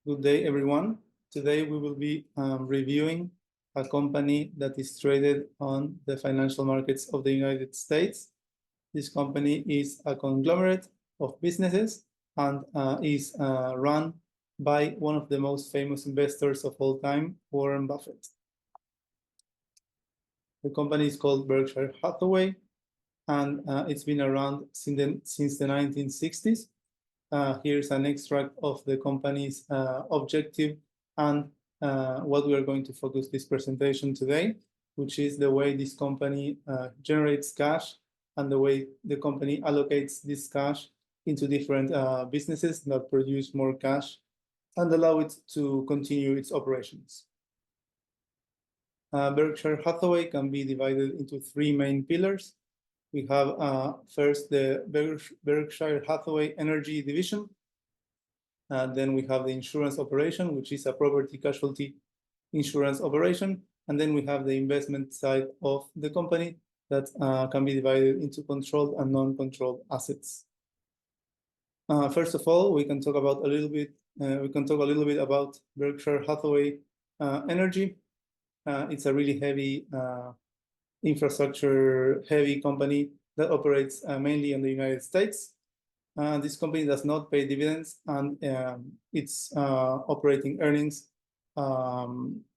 Good day, everyone. Today we will be reviewing a company that is traded on the financial markets of the United States. This company is a conglomerate of businesses and is run by one of the most famous investors of all time, Warren Buffett. The company is called Berkshire Hathaway, and it's been around since the 1960s. Here's an extract of the company's objective and what we are going to focus this presentation today, which is the way this company generates cash and the way the company allocates this cash into different businesses that produce more cash and allow it to continue its operations. Berkshire Hathaway can be divided into three main pillars. We have first the Berkshire Hathaway Energy Division. Then we have the insurance operation, which is a property casualty insurance operation. And then we have the investment side of the company that can be divided into controlled and non-controlled assets. First of all, we can talk about a little bit about Berkshire Hathaway Energy. It's a really heavy infrastructure heavy company that operates mainly in the United States. This company does not pay dividends, and its operating earnings are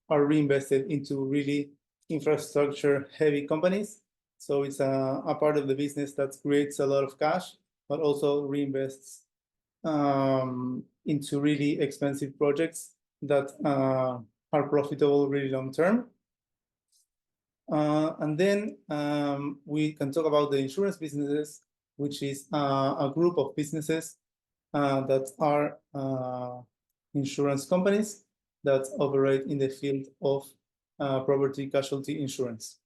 reinvested into really infrastructure heavy companies. So it's a part of the business that creates a lot of cash, but also reinvests into really expensive projects that are profitable really long term. And then we can talk about the insurance businesses, which is a group of businesses that are insurance companies that operate in the field of property casualty insurance.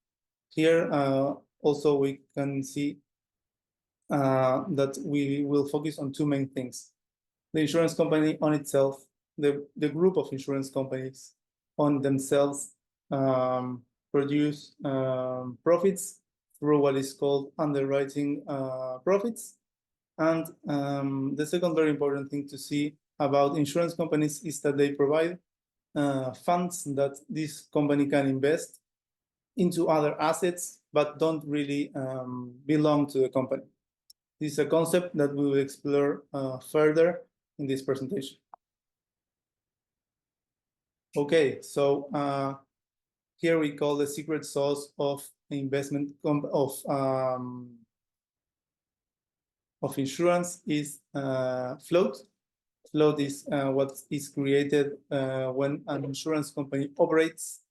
Here also we can see that we will focus on two main things. The insurance company on itself, the group of insurance companies on themselves produce profits through what is called underwriting profits. And the second very important thing to see about insurance companies is that they provide funds that this company can invest into other assets, but don't really belong to the company. This is a concept that we will explore further in this presentation. Okay, so here we call the secret sauce of investment of insurance is float. Float is what is created when an insurance company operates.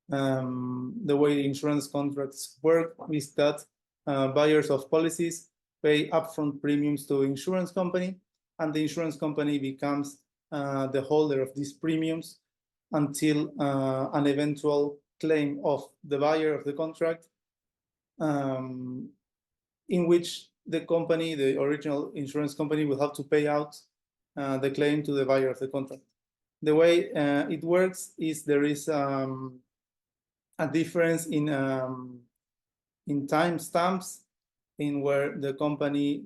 The way insurance contracts work is that buyers of policies pay upfront premiums to the insurance company, and the insurance company becomes the holder of these premiums until an eventual claim of the buyer of the contract, in which the company, the original insurance company, will have to pay out the claim to the buyer of the contract. The way it works is there is a difference in time stamps in where the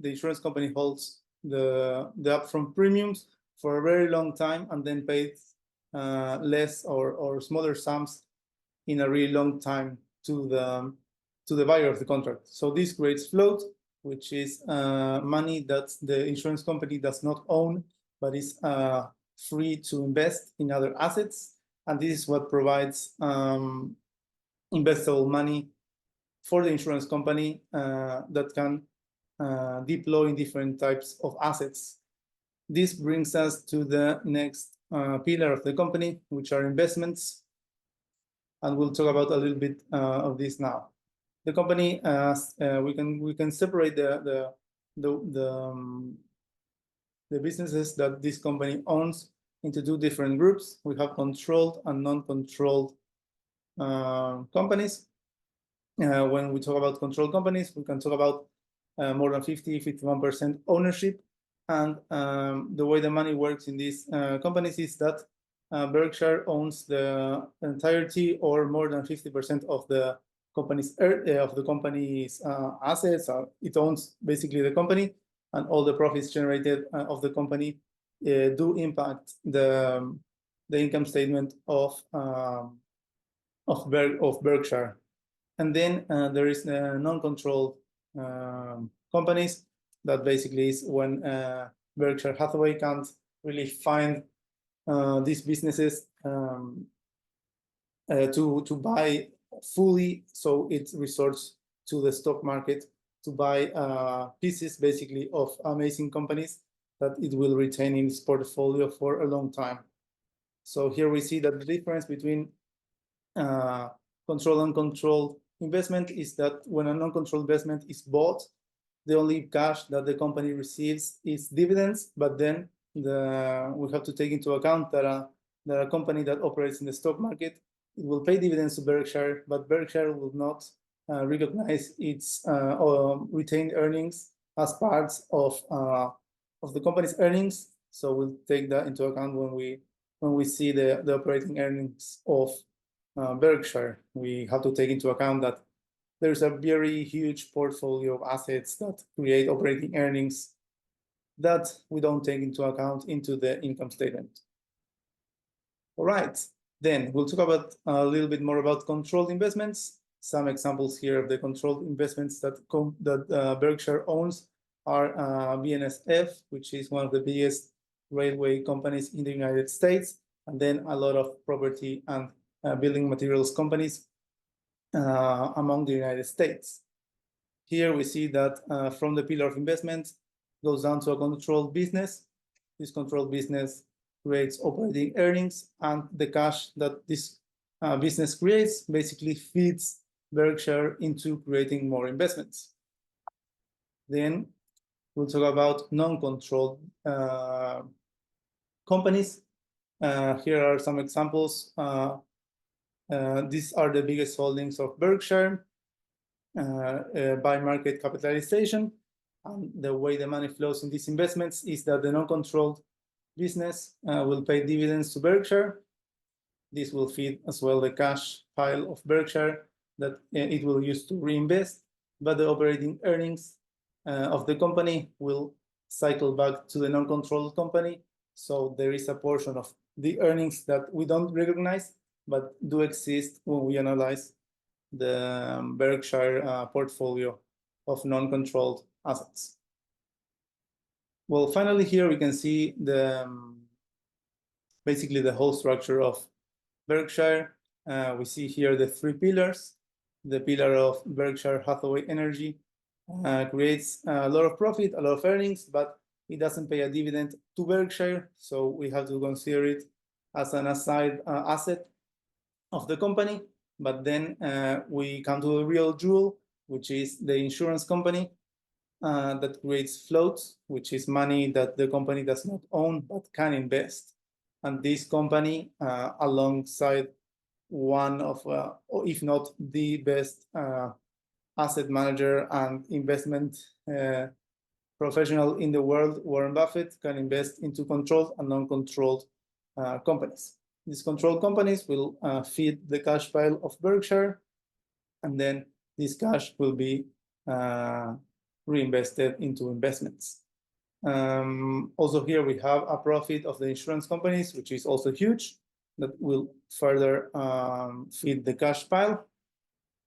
insurance company holds the upfront premiums for a very long time and then pays less or smaller sums in a really long time to the buyer of the contract. So this creates float, which is money that the insurance company does not own, but is free to invest in other assets. And this is what provides investable money for the insurance company that can deploy in different types of assets. This brings us to the next pillar of the company, which are investments. And we'll talk about a little bit of this now. The company, we can separate the businesses that this company owns into two different groups. We have controlled and non-controlled companies. When we talk about controlled companies, we can talk about more than 51% ownership. And the way the money works in these companies is that Berkshire owns the entirety or more than 50% of the company's assets. It owns basically the company, and all the profits generated of the company do impact the income statement of Berkshire. And then there is non-controlled companies. That basically is when Berkshire Hathaway can't really find these businesses to buy fully, so it resorts to the stock market to buy pieces basically of amazing companies that it will retain in its portfolio for a long time. So here we see that the difference between controlled and uncontrolled investment is that when a non-controlled investment is bought, the only cash that the company receives is dividends, but then we have to take into account that a company that operates in the stock market, it will pay dividends to Berkshire, but Berkshire will not recognize its retained earnings as parts of the company's earnings. So we'll take that into account when we see the operating earnings of Berkshire. We have to take into account that there's a very huge portfolio of assets that create operating earnings that we don't take into account into the income statement. All right, then we'll talk about a little bit more about controlled investments. Some examples here of the controlled investments that Berkshire owns are BNSF, which is one of the biggest railway companies in the United States, and then a lot of property and building materials companies among the United States. Here we see that from the pillar of investment goes down to a controlled business. This controlled business creates operating earnings, and the cash that this business creates basically feeds Berkshire into creating more investments. Then we'll talk about non-controlled companies. Here are some examples. These are the biggest holdings of Berkshire by market capitalization. And the way the money flows in these investments is that the non-controlled business will pay dividends to Berkshire. This will feed as well the cash pile of Berkshire that it will use to reinvest, but the operating earnings of the company will cycle back to the non-controlled company. So there is a portion of the earnings that we don't recognize, but do exist when we analyze the Berkshire portfolio of non-controlled assets. Well, finally, here we can see basically the whole structure of Berkshire. We see here the three pillars. The pillar of Berkshire Hathaway Energy creates a lot of profit, a lot of earnings, but it doesn't pay a dividend to Berkshire. So we have to consider it as an aside asset of the company. But then we come to the real jewel, which is the insurance company that creates float, which is money that the company does not own but can invest. And this company, alongside one of, or if not the best asset manager and investment professional in the world, Warren Buffett, can invest into controlled and non-controlled companies. These controlled companies will feed the cash pile of Berkshire, and then this cash will be reinvested into investments. Also here we have a profit of the insurance companies, which is also huge, that will further feed the cash pile.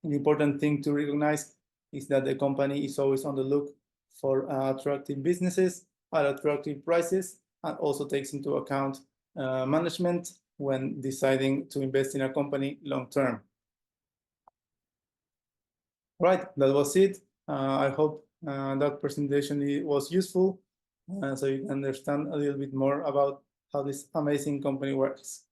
An important thing to recognize is that the company is always on the look for attractive businesses at attractive prices, and also takes into account management when deciding to invest in a company long term. Right, that was it. I hope that presentation was useful, so you can understand a little bit more about how this amazing company works.